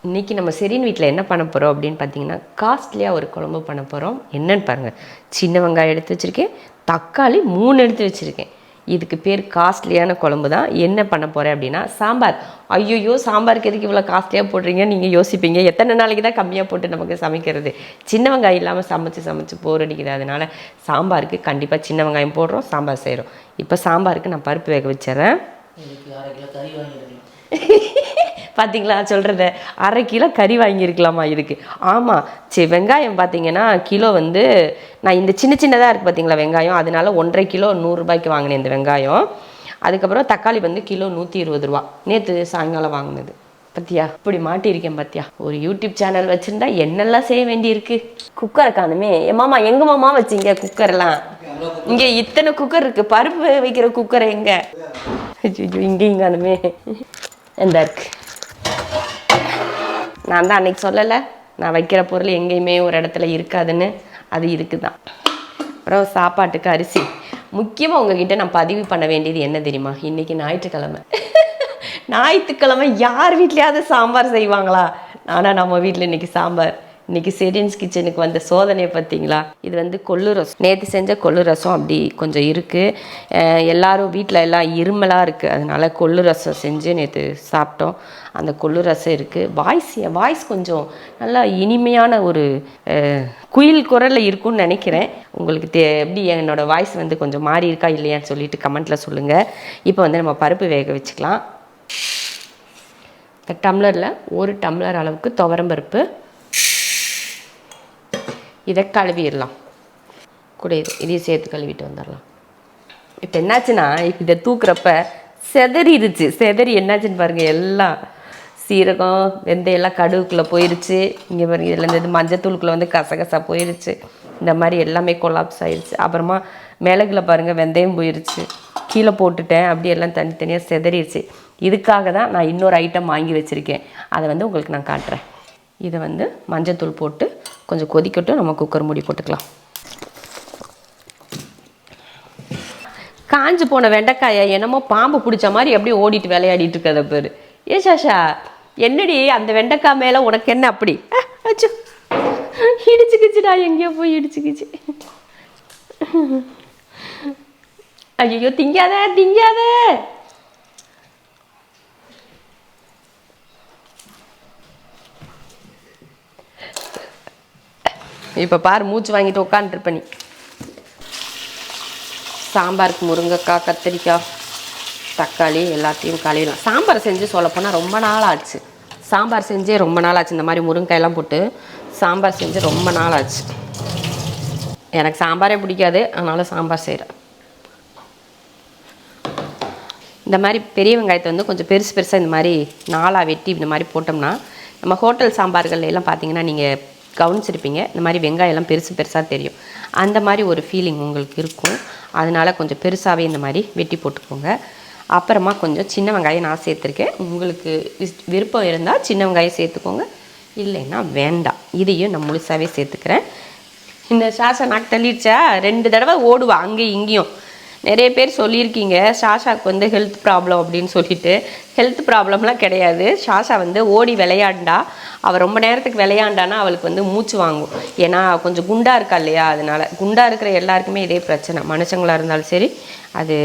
இன்றைக்கி நம்ம ஷெரின் வீட்டில் என்ன பண்ண போகிறோம் அப்படின்னு பார்த்தீங்கன்னா காஸ்ட்லியாக ஒரு குழம்பு பண்ண போகிறோம். என்னன்னு பாருங்கள், சின்ன வெங்காயம் எடுத்து வச்சுருக்கேன், தக்காளி 3 எடுத்து வச்சுருக்கேன். இதுக்கு பேர் காஸ்ட்லியான குழம்பு தான். என்ன பண்ண போகிறேன் அப்படின்னா சாம்பார். ஐயோ, சாம்பாருக்கு எதுக்கு இவ்வளோ காஸ்ட்லியாக போடுறீங்க நீங்கள் யோசிப்பீங்க. எத்தனை நாளைக்கு தான் கம்மியாக போட்டு நமக்கு சமைக்கிறது, சின்ன வெங்காயம் இல்லாமல் சமைச்சு போர் அடிக்குது. அதனால் சாம்பாருக்கு கண்டிப்பாக சின்ன வெங்காயம் போடுறோம், சாம்பார் செய்கிறோம். இப்போ சாம்பாருக்கு நான் பருப்பு வேக வச்சிட்றேன். பார்த்தீங்களா சொல்கிறத, 1/2 கிலோ கறி வாங்கியிருக்கலாமா இதுக்கு. ஆமாம், சரி. வெங்காயம் பார்த்தீங்கன்னா கிலோ வந்து நான் இந்த சின்னதாக இருக்குது பார்த்தீங்களா வெங்காயம், அதனால 1.5 கிலோ 100 ரூபாய்க்கு வாங்கினேன் இந்த வெங்காயம். அதுக்கப்புறம் தக்காளி வந்து கிலோ 120 ரூபா, நேற்று சாயங்காலம் வாங்கினது. பத்தியா இப்படி மாட்டியிருக்கேன் பத்தியா. ஒரு யூடியூப் சேனல் வச்சுருந்தா என்னெல்லாம் செய்ய வேண்டியிருக்கு. குக்கரை காணுமே. மாமா எங்க மாமா வச்சிங்க குக்கர்லாம்? இங்கே இத்தனை குக்கர் இருக்குது, பருப்பு வைக்கிற குக்கர் எங்கே? இங்கேயும் காணுமே. எந்த இருக்கு? நான் தான் அன்றைக்கி சொல்லலை, நான் வைக்கிற பொருள் எங்கேயுமே ஒரு இடத்துல இருக்காதுன்னு. அது இருக்குது தான். அப்புறம் சாப்பாட்டுக்கு அரிசி. முக்கியமாக உங்ககிட்ட நான் பதிவு பண்ண வேண்டியது என்ன தெரியுமா? இன்றைக்கி ஞாயிற்றுக்கிழமை. ஞாயிற்றுக்கிழமை யார் வீட்லையாவது சாம்பார் செய்வாங்களா? ஆனால் நம்ம வீட்டில் இன்றைக்கி சாம்பார். இன்றைக்கி ஷெரின்ஸ் கிச்சனுக்கு வந்த சோதனையை பார்த்தீங்களா? இது வந்து கொள்ளு ரசம், நேற்று செஞ்ச கொள்ளு ரசம் அப்படி கொஞ்சம் இருக்குது. எல்லோரும் வீட்டில் எல்லாம் இருமலாக இருக்குது, அதனால் கொள்ளு ரசம் செஞ்சு நேற்று சாப்பிட்டோம். அந்த கொள்ளு ரசம் இருக்குது. வாய்ஸ் கொஞ்சம் நல்லா இனிமையான ஒரு குயில் குரலில் இருக்குன்னு நினைக்கிறேன். உங்களுக்கு எப்படி என்னோடய வாய்ஸ் வந்து கொஞ்சம் மாறி இருக்கா இல்லையான்னு சொல்லிட்டு கமெண்ட்டில் சொல்லுங்கள். இப்போ வந்து நம்ம பருப்பு வேக வச்சுக்கலாம். இந்த டம்ளரில் 1 டம்ளர் அளவுக்கு துவரம்பருப்பு, இதை கழுவிடலாம். கூட இதையும் சேர்த்து கழுவிட்டு வந்துடலாம். இப்போ என்னாச்சுன்னா, இப்போ இதை தூக்குறப்ப செதறிடுச்சு. என்னாச்சுன்னு பாருங்கள், எல்லாம் சீரகம் வெந்தயம் எல்லாம் கடுகுக்குள்ளே போயிடுச்சு. இங்கே பாருங்கள், இதில் இந்த மஞ்சத்தூளுக்குள்ளே வந்து கசகசா போயிடுச்சு. இந்த மாதிரி எல்லாமே கொலாப்ஸ் ஆயிடுச்சு. அப்புறமா மிளகுல பாருங்கள் வெந்தயம் போயிடுச்சு, கீழே போட்டுட்டேன். அப்படி எல்லாம் தனித்தனியாக செதறிடுச்சு. இதுக்காக தான் நான் இன்னொரு ஐட்டம் வாங்கி வச்சுருக்கேன். அதை வந்து உங்களுக்கு நான் காட்டுறேன். இதை வந்து மஞ்சத்தூள் போட்டு கொஞ்சம் கொதிக்கட்டும், நம்ம குக்கர் மூடி போட்டுக்கலாம். காஞ்சு போன வெண்டைக்காயை என்னமோ பாம்பு பிடிச்ச மாதிரி அப்படியே ஓடிட்டு விளையாடிட்டு இருக்கத பேர். சாஷா, என்னடி அந்த வெண்டைக்காய் மேலே உனக்கு என்ன அப்படி? அச்சோ, இடிச்சுக்கிச்சுடா, எங்கேயோ போய் இடிச்சுக்கிச்சு. ஐயோ, திங்காத. இப்போ பாரு, மூச்சு வாங்கிட்டு உட்காந்துருப்ப நீ. சாம்பாருக்கு முருங்கைக்காய், கத்திரிக்காய், தக்காளி எல்லாத்தையும் கழுவிடலாம். சாம்பார் செஞ்சு சொல்லப்போனால் ரொம்ப நாள் ஆச்சு. இந்த மாதிரி முருங்கைக்காயெல்லாம் போட்டு சாம்பார் செஞ்சு ரொம்ப நாள் ஆச்சு. எனக்கு சாம்பாரே பிடிக்காது, அதனால் சாம்பார் செய்கிறேன். இந்த மாதிரி பெரிய வெங்காயத்தை வந்து கொஞ்சம் பெருசாக இந்த மாதிரி 4ஆக வெட்டி இந்த மாதிரி போட்டோம்னா, நம்ம ஹோட்டல் சாம்பார்கள் எல்லாம் பார்த்தீங்கன்னா நீங்கள் கவனிச்சிருப்பீங்க, இந்த மாதிரி வெங்காயம்லாம் பெருசாக தெரியும். அந்த மாதிரி ஒரு ஃபீலிங் உங்களுக்கு இருக்கும். அதனால் கொஞ்சம் பெருசாகவே இந்த மாதிரி வெட்டி போட்டுக்கோங்க. அப்புறமா கொஞ்சம் சின்ன வெங்காயம் நான் சேர்த்துருக்கேன். உங்களுக்கு விருப்பம் இருந்தால் சின்ன வெங்காயம் சேர்த்துக்கோங்க, இல்லைன்னா வேண்டாம். இதையும் நான் முழுசாகவே சேர்த்துக்கிறேன். இந்த சாஷா நாக்கு தள்ளிடுச்சா, 2 தடவை ஓடுவா அங்கேயும் இங்கேயும். நிறைய பேர் சொல்லியிருக்கீங்க ஷாஷாவுக்கு வந்து ஹெல்த் ப்ராப்ளம் அப்படின்னு சொல்லிட்டு. ஹெல்த் ப்ராப்ளம்லாம் கிடையாது. ஷாஷா வந்து ஓடி விளையாண்டா, அவள் ரொம்ப நேரத்துக்கு விளையாண்டானா அவளுக்கு வந்து மூச்சு வாங்கும். ஏன்னா கொஞ்சம் குண்டாக இருக்கா இல்லையா, அதனால். குண்டாக இருக்கிற எல்லாருக்குமே இதே பிரச்சனை, மனுஷங்களாக இருந்தாலும் சரி, அது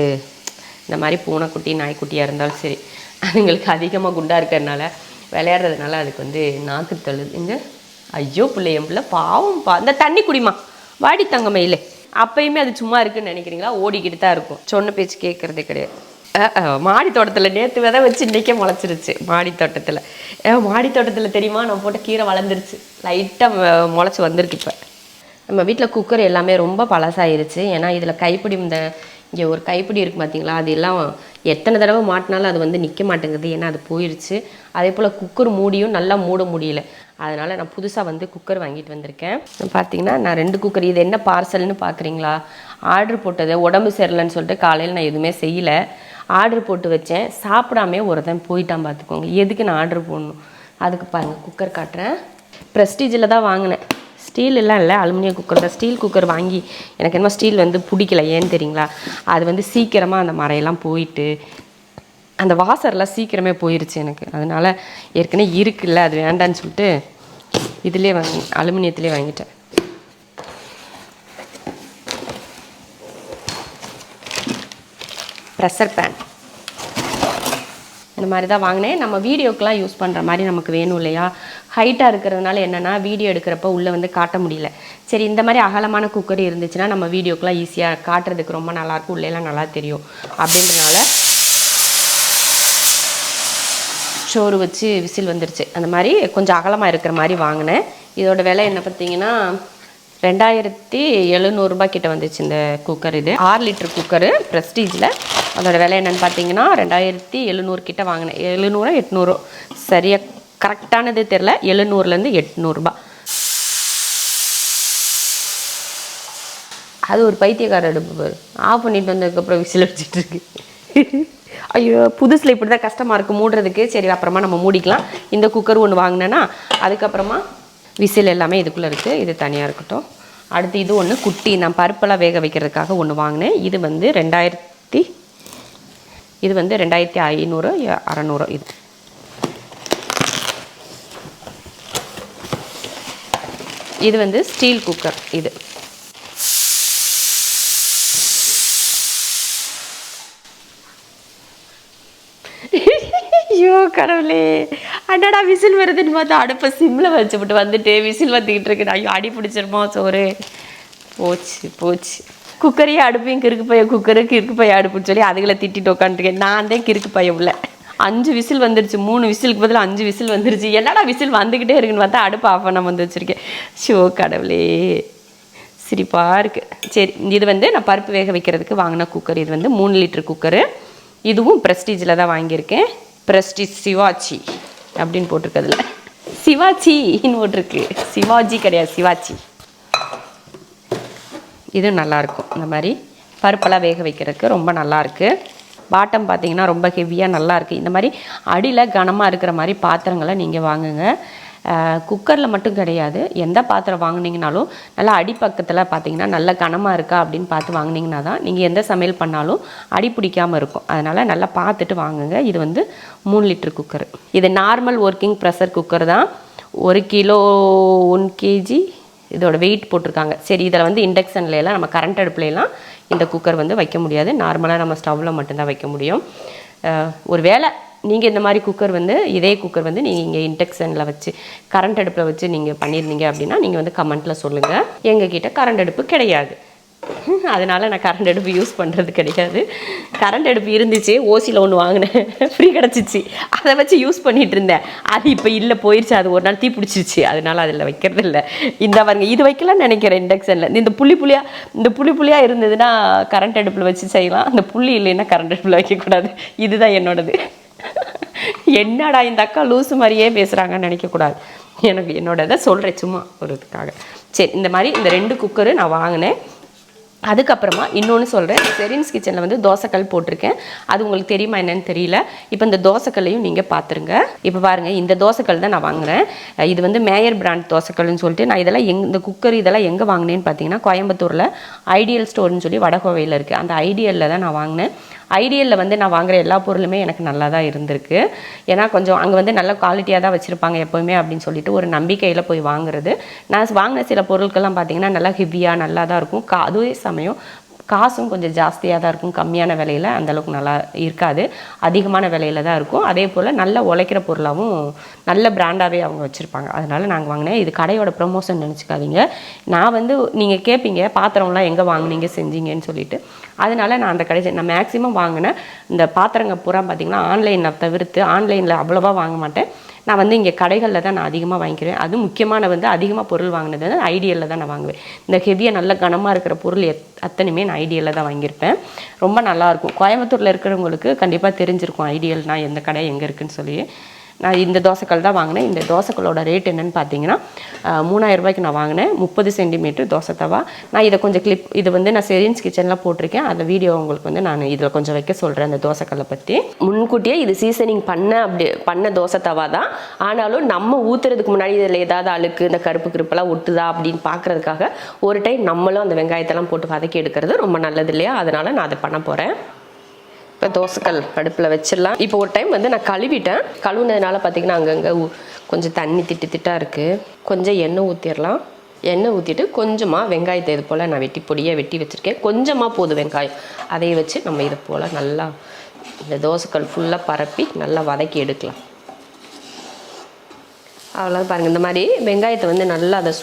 இந்த மாதிரி பூனைக்குட்டி நாய்க்குட்டியாக இருந்தாலும் சரி, அதுங்களுக்கு அதிகமாக குண்டாக இருக்கிறதுனால விளையாடுறதுனால அதுக்கு வந்து நாக்கு தள்ளுது. இங்கே ஐயோ என் பிள்ளை பாவம் இந்த தண்ணி குடிமா, வாடி தங்கமையிலே. அப்பயுமே அது சும்மா இருக்குன்னு நினைக்கிறீங்களா? ஓடிக்கிட்டு தான் இருக்கும், சொன்ன பேச்சு கேட்குறதே கிடையாது. மாடி தோட்டத்தில் நேற்று விதை வச்சு இன்றைக்கே முளைச்சிருச்சு. மாடி தோட்டத்தில் தெரியுமா, நம்ம போட்ட கீரை வளர்ந்துருச்சு, லைட்டாக முளைச்சி வந்திருக்கு. இப்போ நம்ம வீட்டில் குக்கர் எல்லாமே ரொம்ப பழசாயிருச்சு. ஏன்னா இதில் கைப்பிடி, இங்கே ஒரு கைப்பிடி இருக்குது பார்த்தீங்களா, அது எல்லாம் எத்தனை தடவை மாட்டினாலும் அது வந்து நிற்க மாட்டேங்குது. ஏன்னா அது போயிடுச்சு. அதே போல் குக்கர் மூடியும் நல்லா மூட முடியல. அதனால் நான் புதுசாக வந்து குக்கர் வாங்கிட்டு வந்திருக்கேன். பார்த்தீங்கன்னா நான் 2 குக்கர். இது என்ன பார்சல்னு பார்க்குறீங்களா? ஆர்டர் போட்டது, உடம்பு சரியில்லைன்னு சொல்லிட்டு காலையில் நான் எதுவுமே செய்யலை. ஆர்டர் போட்டு வச்சேன், சாப்பிடாமே ஒருத்தன் போயிட்டான். பார்த்துக்கோங்க, எதுக்கு நான் ஆர்டர் போடணும். அதுக்கு பாருங்கள், குக்கர் காட்டுறேன். ப்ரெஸ்டீஜில் தான் வாங்கினேன். ஸ்டீலெல்லாம் இல்லை, அலுமினியம் குக்கர் தான். ஸ்டீல் குக்கர் வாங்கி எனக்கு என்னமோ ஸ்டீல் வந்து பிடிக்கல. ஏன்னு தெரியுங்களா, அது வந்து சீக்கிரமாக அந்த மரையெல்லாம் போயிட்டு அந்த வாசர்லாம் சீக்கிரமே போயிருச்சு எனக்கு. அதனால் ஏற்கனவே இருக்குல்ல, அது வேண்டான்னு சொல்லிட்டு இதிலே அலுமினியத்திலே வாங்கிட்டேன். ப்ரெஷர் பேன் இந்த மாதிரி தான் வாங்கினேன். நம்ம வீடியோக்கெலாம் யூஸ் பண்ணுற மாதிரி நமக்கு வேணும் இல்லையா? ஹைட்டாக இருக்கிறதுனால என்னென்னா வீடியோ எடுக்கிறப்ப உள்ளே வந்து காட்ட முடியல. சரி, இந்த மாதிரி அகலமான குக்கர் இருந்துச்சுன்னா நம்ம வீடியோக்கெலாம் ஈஸியாக காட்டுறதுக்கு ரொம்ப நல்லாயிருக்கும், உள்ளேலாம் நல்லா தெரியும். அப்படின்றனால சோறு வச்சு விசில் வந்துருச்சு. அந்த மாதிரி கொஞ்சம் அகலமாக இருக்கிற மாதிரி வாங்கினேன். இதோட விலை என்ன பார்த்தீங்கன்னா 2700 கிட்ட வந்துச்சு இந்த குக்கர். இது 6 லிட்டர் குக்கரு ப்ரெஸ்டீஜில். அதோட விலை என்னென்னு பார்த்தீங்கன்னா 2700 கிட்ட வாங்கினேன். 700 800 சரியாக கரெக்டானது தெரில. 700லேருந்து 800 ரூபா. அது ஒரு பைத்தியக்கார அடுப்பு. ஆஃப் பண்ணிட்டு வந்ததுக்கப்புறம் விசில் வச்சுட்டு இருக்கு. ஐயோ, புதுசில் இப்படி தான் கஷ்டமாக இருக்குது மூடுறதுக்கு. சரி, அப்புறமா நம்ம மூடிக்கலாம். இந்த குக்கர் ஒன்று வாங்கினேன்னா அதுக்கப்புறமா விசில் எல்லாமே இதுக்குள்ளே இருக்குது. இது தனியாக இருக்கட்டும். அடுத்து இது ஒன்று குட்டி, நான் பருப்பெல்லாம் வேக வைக்கிறதுக்காக ஒன்று வாங்கினேன். இது வந்து 2500 600. இது வந்து ஸ்டீல் குக்கர். இது ஐயோ கடவுளே, அண்ணாடா விசில் வருதுன்னு பார்த்தா அடுப்பை சிம்மில் வச்சுவிட்டு வந்துட்டு விசில் வந்துக்கிட்டு இருக்கு. ஐயோ, அடி பிடிச்சிருமா சோறு. போச்சு. குக்கரையே அடுப்பையும் கிறுக்கு பைய கிறுக்கு பைய அடுப்புன்னு சொல்லி அதுகளை திட்டிட்டு உட்காந்துருக்கேன். நான் தான் கிறுக்கு பைய உள்ள 5 விசில் வந்துருச்சு. 3 விசிலுக்கு பதில் 5 விசில் வந்துருச்சு. என்னடா விசில் வந்துக்கிட்டே இருக்குன்னு பார்த்தா அடுப்பு ஆஃப் பண்ண வந்து வச்சுருக்கேன். ஷோ கடவுளே, சிரிப்பாக இருக்குது. சரி, இது வந்து நான் பருப்பு வேக வைக்கிறதுக்கு வாங்கின குக்கர். இது வந்து 3 லிட்டர் குக்கரு. இதுவும் ப்ரெஸ்டீஜில் தான் வாங்கியிருக்கேன். ப்ரெஸ்டீஜ் சிவாச்சி அப்படின்னு போட்டிருக்கிறதுல சிவாச்சின்னு போட்டிருக்கு. சிவாஜி கிடையாது, சிவாச்சி. இது நல்லாயிருக்கும். இந்த மாதிரி பருப்பெல்லாம் வேக வைக்கிறதுக்கு ரொம்ப நல்லாயிருக்கு. பாட்டம் பார்த்திங்கன்னா ரொம்ப ஹெவியாக நல்லாயிருக்கு. இந்த மாதிரி அடியில் கனமாக இருக்கிற மாதிரி பாத்திரங்களை நீங்கள் வாங்குங்க. குக்கரில் மட்டும் கிடையாது, எந்த பாத்திரம் வாங்கினீங்கனாலும் நல்லா அடிப்பக்கத்தில் பார்த்தீங்கன்னா நல்ல கனமாக இருக்கா அப்படின்னு பார்த்து வாங்கினீங்கன்னா தான் நீங்கள் எந்த சமையல் பண்ணாலும் அடி பிடிக்காமல் இருக்கும். அதனால் நல்லா பார்த்துட்டு வாங்குங்க. இது வந்து 3 லிட்டர் குக்கர். இது நார்மல் ஒர்க்கிங் ப்ரெஷர் குக்கர் தான். 1 கிலோ 1 கேஜி இதோட வெயிட் போட்டிருக்காங்க. சரி, இதில் வந்து இண்டக்ஷன்லாம் நம்ம கரண்ட் அடுப்புலாம் இந்த குக்கர் வந்து வைக்க முடியாது. நார்மலாக நம்ம ஸ்டவ்வில் மட்டும்தான் வைக்க முடியும். ஒரு வேளை நீங்கள் இந்த மாதிரி குக்கர் வந்து இதே குக்கர் வந்து நீங்கள் இங்கே இண்டக்ஷனில் வச்சு கரண்ட் அடுப்பில் வச்சு நீங்கள் பண்ணியிருந்தீங்க அப்படின்னா நீங்கள் வந்து கமெண்ட்டில் சொல்லுங்கள். எங்ககிட்ட கரண்ட் அடுப்பு கிடையாது, அதனால் நான் கரண்ட் அடுப்பு யூஸ் பண்ணுறது கிடையாது. கரண்ட் அடுப்பு இருந்துச்சு, ஓசியில் ஒன்று வாங்கினேன், ஃப்ரீ கிடச்சிச்சு. அதை வச்சு யூஸ் பண்ணிகிட்டு இருந்தேன். அது இப்போ இல்லை, போயிடுச்சு. அது ஒரு நாள் தீ பிடிச்சிருச்சு. அதனால் அதில் வைக்கிறது இல்லை. இந்த பாருங்க, இது வைக்கலாம்னு நினைக்கிறேன் இண்டக்ஷனில். இந்த புள்ளி இருந்ததுன்னா கரண்ட் அடுப்பில் வச்சு செய்யலாம். அந்த புள்ளி இல்லைன்னா கரண்ட் அடுப்பில் வைக்கக்கூடாது. இதுதான் என்னோடது. என்னடா இந்த அக்கா லூசு மாதிரியே பேசுகிறாங்கன்னு நினைக்கக்கூடாது. எனக்கு என்னோடதை சொல்கிறேன் சும்மா ஒரு இதுக்காக. சரி, இந்த மாதிரி இந்த 2 குக்கரு நான் வாங்கினேன். அதுக்கப்புறமா இன்னொன்று சொல்கிறேன். ஷெரின்ஸ் கிச்சனில் வந்து தோசைக்கல் போட்டிருக்கேன். அது உங்களுக்கு தெரியுமா என்னன்னு தெரியல. இப்போ இந்த தோசைக்கல்லையும் நீங்கள் பார்த்துருங்க. இப்போ பாருங்கள், இந்த தோசைக்கல் தான் நான் வாங்குகிறேன். இது வந்து மேயர் பிராண்ட் தோசைக்கல்னு சொல்லிட்டு நான் இதெல்லாம் இந்த குக்கர் இதெல்லாம் எங்கே வாங்கினேன்னு பார்த்தீங்கன்னா கோயம்புத்தூரில் ஐடியல் ஸ்டோர்னு சொல்லி வடகோவையில் இருக்குது. அந்த ஐடியலில் தான் நான் வாங்கினேன். ஐடியலில் வந்து நான் வாங்குகிற எல்லா பொருளுமே எனக்கு நல்லா தான் இருந்திருக்கு. ஏன்னா கொஞ்சம் அங்கே வந்து நல்ல குவாலிட்டியாக தான் வச்சுருப்பாங்க எப்போவுமே அப்படின்னு சொல்லிட்டு ஒரு நம்பிக்கையில் போய் வாங்குறது. நான் வாங்கின சில பொருட்கள்லாம் பார்த்திங்கன்னா நல்லா ஹெவியாக நல்லா தான் இருக்கும். அதுவே சமயம் காசும் கொஞ்சம் ஜாஸ்தியாக தான் இருக்கும். கம்மியான விலையில் அந்தளவுக்கு நல்லா இருக்காது, அதிகமான விலையில் தான் இருக்கும். அதே போல் நல்ல உழைக்கிற பொருளாகவும் நல்ல பிராண்டாகவே அவங்க வச்சுருப்பாங்க. அதனால் நாங்கள் வாங்கினேன். இது கடையோட ப்ரமோஷன் நினச்சிக்காதீங்க. நான் வந்து நீங்கள் கேட்பீங்க பாத்திரம்லாம் எங்கே வாங்கினீங்க செஞ்சீங்கன்னு சொல்லிட்டு. அதனால் நான் அந்த கடை நான் மேக்ஸிமம் வாங்கினேன். இந்த பாத்திரங்க பூரா பார்த்திங்கன்னா ஆன்லைனில் தவிர்த்து ஆன்லைனில் அவ்வளோவா வாங்க மாட்டேன். நான் வந்து இங்கே கடைகளில் தான் நான் அதிகமாக வாங்கிக்கிறேன். அதுவும் முக்கியமான வந்து அதிகமாக பொருள் வாங்கினது வந்து ஐடியலில் தான் நான் வாங்குவேன். இந்த ஹெவியாக நல்ல கனமாக இருக்கிற பொருள் அத்தனையுமே நான் ஐடியலில் தான் வாங்கியிருப்பேன். ரொம்ப நல்லாயிருக்கும். கோயம்புத்தூரில் இருக்கிறவங்களுக்கு கண்டிப்பாக தெரிஞ்சிருக்கும் ஐடியல்னால் எந்த கடை எங்கே இருக்குதுன்னு சொல்லி. நான் இந்த தோசைக்கல் தான் வாங்கினேன். இந்த தோசைக்கல்லோட ரேட் என்னென்னு பார்த்தீங்கன்னா 3000 ரூபாய்க்கு நான் வாங்கினேன். 30 சென்டிமீட்டர் தோசை தவா. நான் இதை கொஞ்சம் இது வந்து நான் ஷெரின்ஸ் கிச்சனில் போட்டிருக்கேன். அந்த வீடியோ உங்களுக்கு வந்து நான் இதில் கொஞ்சம் வைக்க சொல்கிறேன். அந்த தோசைக்கல்லை பற்றி முன்கூட்டியே இது சீசனிங் பண்ண தோசை தவா தான். ஆனாலும் நம்ம ஊற்றுறதுக்கு முன்னாடி இதில் ஏதாவது அழுக்கு இந்த கருப்பு கிருப்பெல்லாம் ஒட்டுதா அப்படின்னு பார்க்குறதுக்காக ஒரு டைம் நம்மளும் அந்த வெங்காயத்தெல்லாம் போட்டு வதக்கி எடுக்கிறது ரொம்ப நல்லது இல்லையா? அதனால் நான் அதை பண்ண போகிறேன். இப்போ தோசைக்கல் அடுப்பில் வச்சிடலாம். இப்போ ஒரு டைம் வந்து நான் கழுவிட்டேன். கழுவுனதுனால பார்த்தீங்கன்னா அங்கங்கே கொஞ்சம் தண்ணி திட்டாக இருக்குது. கொஞ்சம் எண்ணெய் ஊற்றிடலாம். எண்ணெய் ஊற்றிட்டு கொஞ்சமாக வெங்காயத்தை இது போல் நான் பொடியாக வெட்டி வச்சுருக்கேன். கொஞ்சமாக போதும் வெங்காயம். அதையை வச்சு நம்ம இது போல் நல்லா இந்த தோசைக்கல் ஃபுல்லாக பரப்பி நல்லா வதக்கி எடுக்கலாம். அவ்வளோ பாருங்கள். இந்த மாதிரி வெங்காயத்தை வந்து நல்லா அதை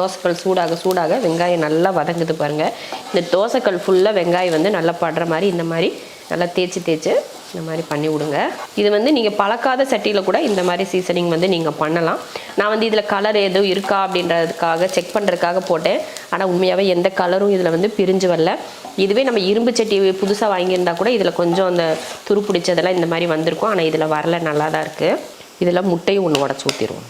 தோசைக்கல் சூடாக வெங்காயம் நல்லா வதங்குது பாருங்கள். இந்த தோசைக்கல் ஃபுல்லாக வெங்காயம் வந்து நல்லா படுற மாதிரி இந்த மாதிரி நல்லா தேய்ச்சி இந்த மாதிரி பண்ணி விடுங்க. இது வந்து நீங்கள் பழக்காத சட்டியில் கூட இந்த மாதிரி சீசனிங் வந்து நீங்கள் பண்ணலாம். நான் வந்து இதில் கலர் எதுவும் இருக்கா அப்படின்றதுக்காக செக் பண்ணுறதுக்காக போட்டேன். ஆனால் உண்மையாகவே எந்த கலரும் இதில் வந்து பிரிஞ்சு வரல. இதுவே நம்ம இரும்பு சட்டி புதுசாக வாங்கியிருந்தால் கூட இதில் கொஞ்சம் அந்த துரு பிடிச்சதெல்லாம் இந்த மாதிரி வந்திருக்கும். ஆனால் இதில் வரல, நல்லா தான் இருக்குது. இதில் முட்டையும் ஒன்று உடச்சி ஊற்றிடுவோம்.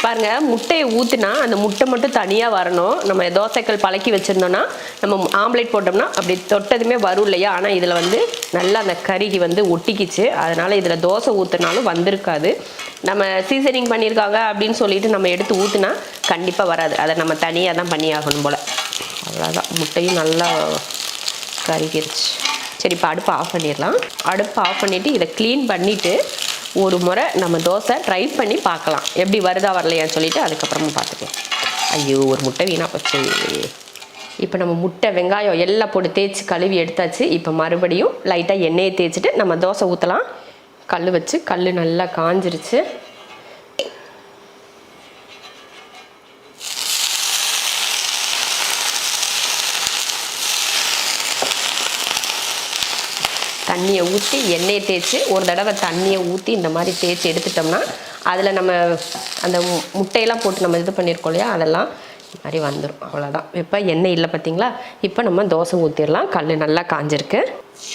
பாருங்கள், முட்டையை ஊற்றினா அந்த முட்டை மட்டும் தனியாக வரணும். நம்ம தோசைக்கல் பழக்கி வச்சுருந்தோன்னா நம்ம ஆம்லேட் போட்டோம்னா அப்படி தொட்டதுமே வரும் இல்லையா. ஆனால் இதில் வந்து நல்லா அந்த கறிக்கு வந்து ஒட்டிக்கிச்சு. அதனால் இதில் தோசை ஊற்றினாலும் வந்திருக்காது. நம்ம சீசனிங் பண்ணியிருக்காங்க அப்படின்னு சொல்லிட்டு நம்ம எடுத்து ஊற்றினா கண்டிப்பாக வராது. அதை நம்ம தனியாக தான் பண்ணி ஆகணும் போல். அவ்வளோதான், முட்டையும் நல்லா கறிக்கிடுச்சு. சரி, இப்போ அடுப்பை ஆஃப் பண்ணிடலாம். அடுப்பை ஆஃப் பண்ணிவிட்டு இதை க்ளீன் பண்ணிவிட்டு ஒரு முறை நம்ம தோசை ட்ரை பண்ணி பார்க்கலாம், எப்படி வருதா வரலையான்னு சொல்லிவிட்டு அதுக்கப்புறமா பார்த்துக்கலாம். ஐயோ, ஒரு முட்டை வீணாக போச்சு. இப்போ நம்ம முட்டை வெங்காயம் எல்லாம் போட்டு தேய்ச்சி கழுவி எடுத்தாச்சு. இப்போ மறுபடியும் லைட்டாக எண்ணெயை தேய்ச்சிட்டு நம்ம தோசை ஊற்றலாம். கல் வச்சு கல் நல்லா காஞ்சிருச்சு. தண்ணியை ஊற்றி எண்ணெயை தேய்ச்சி ஒரு தடவை தண்ணியை ஊற்றி இந்த மாதிரி தேய்ச்சி எடுத்துட்டோம்னா அதில் நம்ம அந்த முட்டையெல்லாம் போட்டு நம்ம இது பண்ணியிருக்கோம் இல்லையா, அதெல்லாம் இந்த மாதிரி வந்துடும். அவ்வளோதான். இப்போ எண்ணெய் இல்லை பார்த்தீங்களா. இப்போ நம்ம தோசை ஊற்றிடலாம். கல் நல்லா காஞ்சிருக்கு.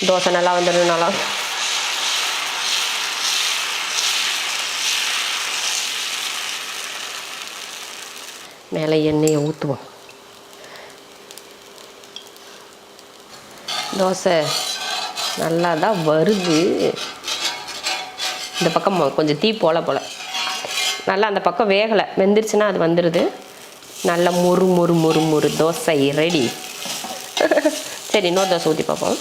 தோசை நல்லா வந்துடும். நல்லா மேலே எண்ணெயை ஊற்றுவோம். தோசை நல்லா தான் வருது. இந்த பக்கம் கொஞ்சம் தீ போல நல்லா அந்த பக்கம் வேகலை, வெந்துருச்சுன்னா அது வந்துடுது. நல்லா மொறு தோசை ரெடி. சரி, இன்னொரு தோசை ஊற்றி பார்ப்போம்.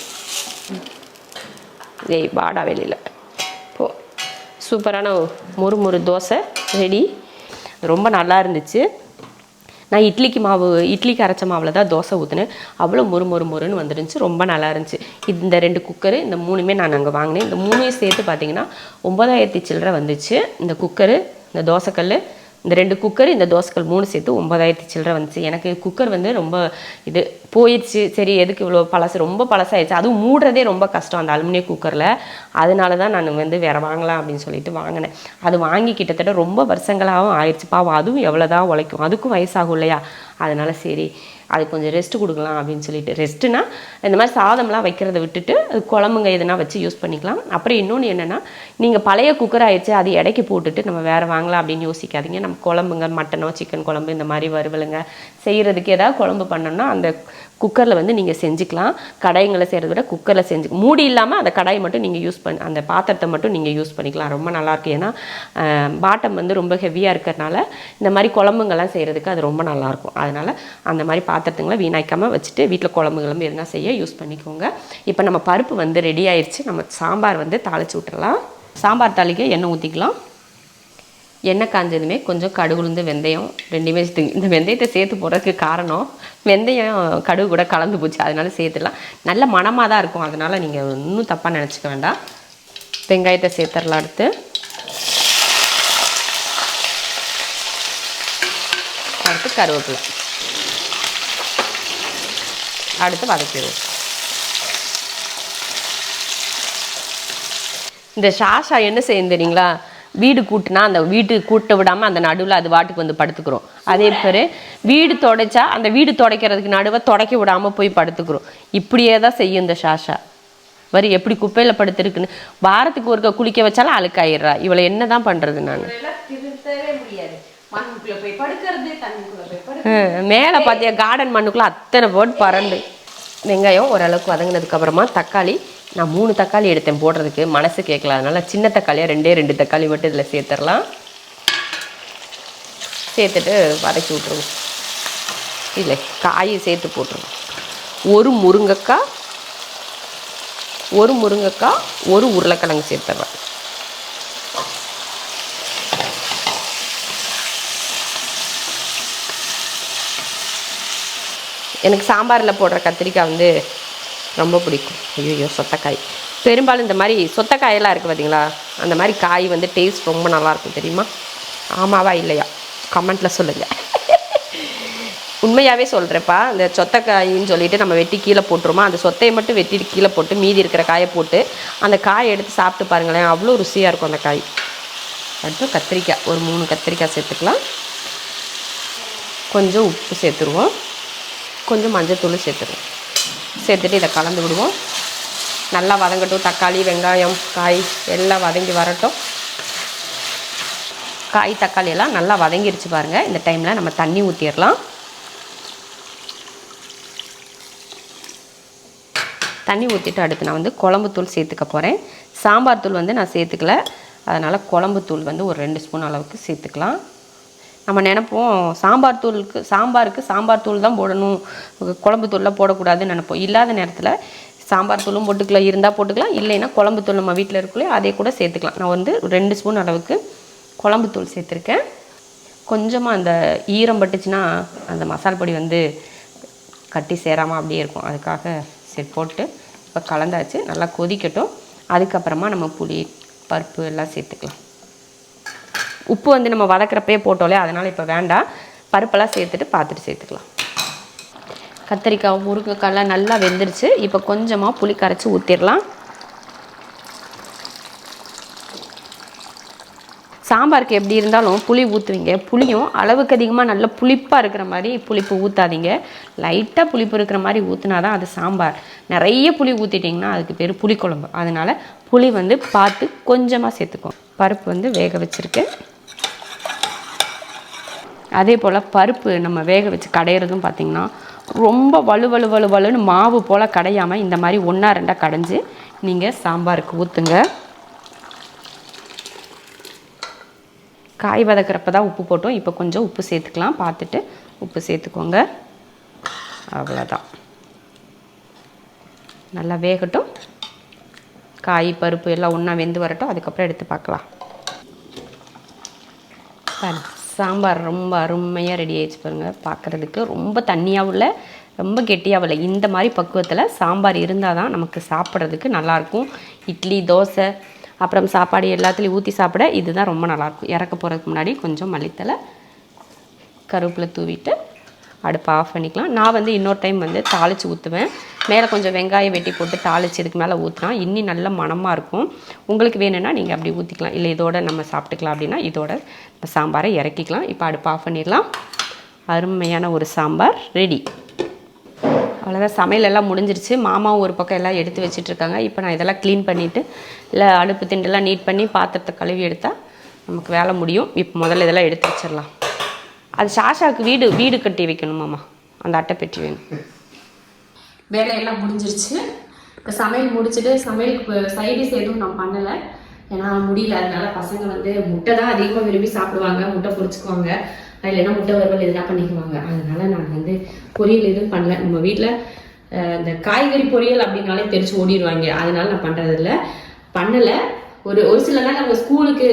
வாடா வெளியில் போ. சூப்பரான மொறு தோசை ரெடி. ரொம்ப நல்லா இருந்துச்சு. நான் இட்லிக்கு அரைச்ச மாவில் தான் தோசை ஊற்றினேன். அவ்வளோ மொறுன்னு வந்துருந்துச்சு. ரொம்ப நல்லா இருந்துச்சு. இந்த 2 குக்கரு, இந்த 3மே நான் அங்கே வாங்கினேன். இந்த 3ஐயும் சேர்த்து பார்த்தீங்கன்னா 9000 சில்லரை வந்துச்சு. இந்த குக்கரு, இந்த தோசைக்கல், இந்த 2 குக்கர், இந்த தோசைக்கல் 3 சேர்த்து 9000 சில்லரை வந்துச்சு. எனக்கு குக்கர் வந்து ரொம்ப இது போயிடுச்சு. சரி, எதுக்கு இவ்வளோ ரொம்ப பழசாயிடுச்சு. அதுவும் மூடுறதே ரொம்ப கஷ்டம் அந்த அலுமினியம் குக்கரில். அதனால தான் நான் வந்து வேறு வாங்கலாம் அப்படின்னு சொல்லிட்டு வாங்கினேன். அது வாங்கி கிட்டத்தட்ட ரொம்ப வருஷங்களாகவும் ஆயிடுச்சு. பாவம், அதுவும் எவ்வளோ தான் உழைக்கும், அதுக்கும் வயசாகும் இல்லையா. அதனால சரி, அது கொஞ்சம் ரெஸ்ட் கொடுக்கலாம் அப்படின்னு சொல்லிட்டு. ரெஸ்ட்டுனா இந்த மாதிரி சாதம்லாம் வைக்கிறத விட்டுட்டு அது குழம்புங்க எதுனா வச்சு யூஸ் பண்ணிக்கலாம். அப்புறம் இன்னொன்று என்னென்னா, நீங்கள் பழைய குக்கர் ஆயிடுச்சு அது இடைக்கி போட்டுட்டு நம்ம வேறு வாங்கலாம் அப்படின்னு யோசிக்காதீங்க. நம்ம குழம்புங்க, மட்டனோ சிக்கன் குழம்பு இந்த மாதிரி வறுவலுங்க செய்கிறதுக்கு ஏதாவது குழம்பு பண்ணோம்னா அந்த குக்கரில் வந்து நீங்கள் செஞ்சுக்கலாம். கடாய்களை செய்கிறத விட குக்கரில் மூடி இல்லாமல் அந்த கடாயை மட்டும் நீங்கள் அந்த பாத்திரத்தை மட்டும் நீங்கள் யூஸ் பண்ணிக்கலாம். ரொம்ப நல்லாயிருக்கு. ஏன்னா பாட்டம் வந்து ரொம்ப ஹெவியாக இருக்கிறதுனால இந்த மாதிரி குழம்புங்கள்லாம் செய்கிறதுக்கு அது ரொம்ப நல்லாயிருக்கும். அதனால் அந்த மாதிரி பாத்திரத்துங்களை வீணாக்காமல் வச்சுட்டு வீட்டில் குழம்புகளும் எதுனா செய்ய யூஸ் பண்ணிக்கோங்க. இப்போ நம்ம பருப்பு வந்து ரெடி ஆயிடுச்சு. நம்ம சாம்பார் வந்து தாளித்து விட்டுறலாம். சாம்பார் தாளிக்க எண்ணெய் ஊற்றிக்கலாம். எண்ணெய் காஞ்சதுமே கொஞ்சம் கடுகுளுந்து வெந்தயம் ரெண்டுமே இந்த வெந்தயத்தை சேர்த்து போடுறதுக்கு காரணம் வெந்தயம் கடுகு கூட கலந்து போச்சு, அதனால சேர்த்துடலாம். நல்ல மணமாக தான் இருக்கும். அதனால் நீங்கள் இன்னும் தப்பாக நினச்சிக்க வேண்டாம். வெங்காயத்தை சேர்த்துடலாம். அடுத்து கருவேப்பிலை, அடுத்து வதக்கிடுவோம். இந்த ஷாஷா என்ன செய்யும் தெரியுங்களா, வீடு கூட்டினா அந்த வீட்டு கூட்ட விடாமல் அந்த நடுவில் அது வாட்டுக்கு வந்து படுத்துக்கிறோம். அதே பேர் வீடு துடைச்சா அந்த வீடு துடைக்கிறதுக்கு நடுவை துடைக்க விடாமல் போய் படுத்துக்கிறோம். இப்படியே தான் செய்யும் இந்த ஷாஷா. வரி எப்படி குப்பையில் படுத்துருக்குன்னு வாரத்துக்கு ஒருக்க குளிக்க வச்சாலும் அழுக்காயிடுறா. இவளை என்ன தான் பண்ணுறது நான். மேலே பார்த்தியா கார்டன் மண்ணுக்குள்ளே அத்தனை போட்டு பறந்து. வெங்காயம் ஓரளவுக்கு வதங்கினதுக்கப்புறமா தக்காளி, நான் 3 தக்காளி எடுத்தேன் போடுறதுக்கு, மனசு கேட்கல. அதனால் சின்ன தக்காளியாக 2 தக்காளி மட்டும் இதில் சேர்த்துடலாம். சேர்த்துட்டு வதக்கி விட்ருவோம். இல்லை காயை சேர்த்து போட்டுருவோம். ஒரு முருங்கைக்காய், ஒரு உருளைக்கிழங்கு சேர்த்துறேன். எனக்கு சாம்பாரில் போடுற கத்திரிக்காய் வந்து ரொம்ப பிடிக்கும். ஐயோ சொத்தைக்காய், பெரும்பாலும் இந்த மாதிரி சொத்தைக்காயெல்லாம் இருக்குது பார்த்தீங்களா, அந்த மாதிரி காய் வந்து டேஸ்ட் ரொம்ப நல்லாயிருக்கும் தெரியுமா? ஆமாவா இல்லையா கமெண்ட்டில் சொல்லுங்கள். உண்மையாகவே சொல்கிறேப்பா. இந்த சொத்தைக்காயின்னு சொல்லிவிட்டு நம்ம வெட்டி கீழே போட்டுருமா, அந்த சொத்தையை மட்டும் வெட்டிட்டு கீழே போட்டு மீதி இருக்கிற காயை போட்டு அந்த காயை எடுத்து சாப்பிட்டு பாருங்களேன், அவ்வளோ ருசியாக இருக்கும் அந்த காய். அடுத்து கத்திரிக்காய், ஒரு 3 கத்திரிக்காய் சேர்த்துக்கலாம். கொஞ்சம் உப்பு சேர்த்துருவோம், கொஞ்சம் மஞ்சத்தூள் சேர்த்துருவோம். சேர்த்துட்டு இதை கலந்து விடுவோம். நல்லா வதங்கட்டும். தக்காளி, வெங்காயம், காய் எல்லாம் வதங்கி வரட்டும். காய் தக்காளி எல்லாம் நல்லா வதங்கிடுச்சு பாருங்கள். இந்த டைமில் நம்ம தண்ணி ஊற்றிடலாம். தண்ணி ஊற்றிட்டு அடுத்து நான் வந்து குழம்புத்தூள் சேர்த்துக்க போகிறேன். சாம்பார் தூள் வந்து நான் சேர்த்துக்கல, அதனால் குழம்புத்தூள் வந்து ஒரு 2 ஸ்பூன் அளவுக்கு சேர்த்துக்கலாம். நம்ம நினைப்போம் சாம்பாருக்கு சாம்பார் தூள் தான் போடணும், குழம்பு தூள்லாம் போடக்கூடாதுன்னு நினைப்போம். இல்லாத நேரத்தில் சாம்பார் தூளும் போட்டுக்கலாம், இருந்தால் போட்டுக்கலாம், இல்லைன்னா குழம்பு தூள் நம்ம வீட்டில் இருக்குள்ளே அதே கூட சேர்த்துக்கலாம். நான் வந்து 2 ஸ்பூன் அளவுக்கு குழம்பு தூள் சேர்த்துருக்கேன். கொஞ்சமாக அந்த ஈரம் பட்டுச்சுன்னா அந்த மசால் பொடி வந்து கட்டி சேராமல் அப்படியே இருக்கும், அதுக்காக சரி போட்டு இப்போ கலந்தாச்சு. நல்லா கொதிக்கட்டும். அதுக்கப்புறமா நம்ம புளி, பருப்பு எல்லாம் சேர்த்துக்கலாம். உப்பு வந்து நம்ம வதக்கிறப்பே போட்டோலே, அதனால் இப்போ வேண்டாம். பருப்பெல்லாம் சேர்த்துட்டு பார்த்துட்டு சேர்த்துக்கலாம். கத்திரிக்காய், முருங்கைக்காய்லாம் நல்லா வெந்துருச்சு. இப்போ கொஞ்சமாக புளி கரைச்சி ஊற்றிடலாம். சாம்பாருக்கு எப்படி இருந்தாலும் புளி ஊற்றுவீங்க. புளியும் அளவுக்கு அதிகமாக நல்ல புளிப்பாக இருக்கிற மாதிரி புளிப்பு ஊற்றாதீங்க. லைட்டாக புளிப்பு இருக்கிற மாதிரி ஊற்றினா தான் அது சாம்பார். நிறைய புளி ஊற்றிட்டிங்கன்னா அதுக்கு பேர் புளிக்குழம்பு. அதனால் புளி வந்து பார்த்து கொஞ்சமாக சேர்த்துக்கோம். பருப்பு வந்து வேக வச்சுருக்கேன். அதே போல் பருப்பு நம்ம வேக வச்சு கடையிறதும் பார்த்திங்கன்னா ரொம்ப வலுன்னு மாவு போல் கடையாமல் இந்த மாதிரி 1-2 கடைஞ்சி நீங்கள் சாம்பாருக்கு ஊற்றுங்க. காய் வதக்கிறப்ப தான் உப்பு போட்டோம். இப்போ கொஞ்சம் உப்பு சேர்த்துக்கலாம். பார்த்துட்டு உப்பு சேர்த்துக்கோங்க. அவ்வளோதான். நல்லா வேகட்டும். காய் பருப்பு எல்லாம் ஒன்றா வெந்து வரட்டும். அதுக்கப்புறம் எடுத்து பார்க்கலாம். சாம்பார் ரொம்ப அருமையாக ரெடி ஆகிடுச்சு பாருங்கள். பார்க்குறதுக்கு ரொம்ப தண்ணியாகவும் இல்லை, ரொம்ப கெட்டியாகவும் இல்லை. இந்த மாதிரி பக்குவத்தில் சாம்பார் இருந்தால் தான் நமக்கு சாப்பிட்றதுக்கு நல்லாயிருக்கும். இட்லி, தோசை, அப்புறம் சாப்பாடு எல்லாத்துலேயும் ஊற்றி சாப்பிட இதுதான் ரொம்ப நல்லாயிருக்கும். இறக்க போகிறதுக்கு முன்னாடி கொஞ்சம் மல்லித்தலை, கருவேப்பிலை தூவிட்டு அடுப்பை ஆஃப் பண்ணிக்கலாம். நான் வந்து இன்னொரு டைம் வந்து தாளித்து ஊற்றுவேன். மேலே கொஞ்சம் வெங்காயம் வெட்டி போட்டு தாளித்து இதுக்கு மேலே ஊற்றினா இன்னும் நல்ல மணமாக இருக்கும். உங்களுக்கு வேணும்னா நீங்கள் அப்படி ஊற்றிக்கலாம். இல்லை இதோட நம்ம சாப்பிட்டுக்கலாம் அப்படின்னா இதோட சாம்பாரை இறக்கிக்கலாம். இப்போ அடுப்பை ஆஃப் பண்ணிடலாம். அருமையான ஒரு சாம்பார் ரெடி. அவ்வளோதான், சமையல் எல்லாம் முடிஞ்சிருச்சு. மாமாவும் ஒரு பக்கம் எல்லாம் எடுத்து வச்சிட்ருக்காங்க. இப்போ நான் இதெல்லாம் க்ளீன் பண்ணிவிட்டு இல்லை அடுப்பு திண்டெல்லாம் நீட் பண்ணி பாத்திரத்தை கழுவி எடுத்தால் நமக்கு வேலை முடியும். இப்போ முதல்ல இதெல்லாம் எடுத்து வச்சிடலாம். அது சாஷாவுக்கு வீடு கட்டி வைக்கணுமாம்மா, அந்த அட்டை பெட்டி வேணும். வேலையெல்லாம் முடிஞ்சிருச்சு. இப்போ சமையல் முடிச்சுட்டு சமையலுக்கு சைடிஸ் எதுவும் நான் பண்ணலை, ஏன்னா முடியல. அதனால பசங்க வந்து முட்டை தான் அதிகமாக விரும்பி சாப்பிடுவாங்க, முட்டை பொரிச்சுக்குவாங்க, இல்லைன்னா முட்டை வறுவல் இதெல்லாம் பண்ணிக்குவாங்க. அதனால நான் வந்து பொரியல் எதுவும் பண்ணல. நம்ம வீட்டில் இந்த காய்கறி பொரியல் அப்படின்னாலே தெரிச்சு ஓடிடுவாங்க, அதனால நான் பண்ணுறதில்ல, பண்ணலை. ஒரு சில நாள் நம்ம ஸ்கூலுக்கு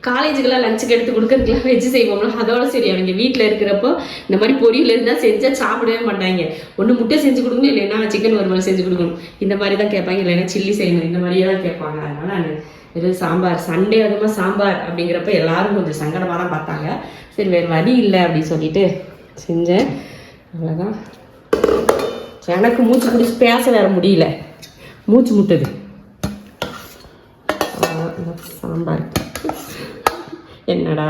காலேஜுக்கெல்லாம் லஞ்சுக்கு எடுத்து கொடுக்கறதுக்குலாம் வெஜ்ஜு செய்வோம்ல, அதோட சரி. அவங்க வீட்டில் இருக்கிறப்போ இந்த மாதிரி பொரியல் இருந்தால் செஞ்சால் சாப்பிடவே மாட்டாங்க. ஒன்று முட்டை செஞ்சு கொடுக்கணும், இல்லைன்னா சிக்கன் வறுவல் செஞ்சு கொடுக்கணும், இந்த மாதிரி தான் கேட்பாங்க. இல்லைன்னா சில்லி செய்யணும், இந்த மாதிரியே தான் கேட்பாங்க. அதனால நான் வெறும் சாம்பார், சண்டே அதுமா சாம்பார் அப்படிங்கிறப்ப எல்லாரும் கொஞ்சம் சங்கடமாக தான் பார்த்தாங்க. சரி வேறு வழி இல்லை அப்படின்னு சொல்லிட்டு செஞ்சேன். அவ்வளோதான். எனக்கு மூச்சு பிடிச்சி பேச வேற முடியல, மூச்சு முட்டுது. சாம்பார் என்னடா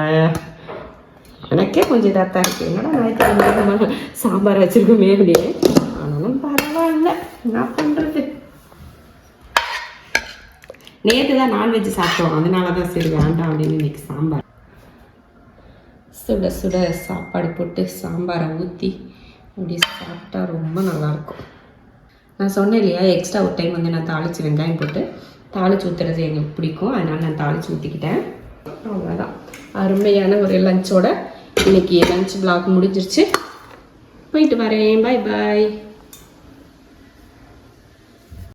எனக்கே கொஞ்சம் இதாக தான் இருக்குது. என்னடா ஞாயிற்றுக்கிழமை சாம்பார் வச்சுருக்கோமே அப்படின்னு. ஆனாலும் பரவாயில்ல, என்ன பண்ணுறது. நேற்று தான் நான்வெஜ் சாப்பிட்டோம், அதனால தான் சரி வேண்டாம் அப்படின்னு இன்னைக்கு சாம்பார். சுட சுட சாப்பாடு போட்டு சாம்பாரை ஊற்றி அப்படி சாப்பிட்டா ரொம்ப நல்லாயிருக்கும். நான் சொன்னேன் இல்லையா, எக்ஸ்ட்ரா ஒரு டைம் வந்து நான் தாளித்து வெங்காயம் போட்டு தாளித்து ஊற்றுறது எங்களுக்கு பிடிக்கும், அதனால் நான் தாளித்து ஊற்றிக்கிட்டேன். அவ்வளோதான். அருமையான ஒரு லஞ்சோட இன்னைக்கு லஞ்ச் vlog முடிஞ்சிருச்சு. போயிட்டு வரேன். பாய் பாய்.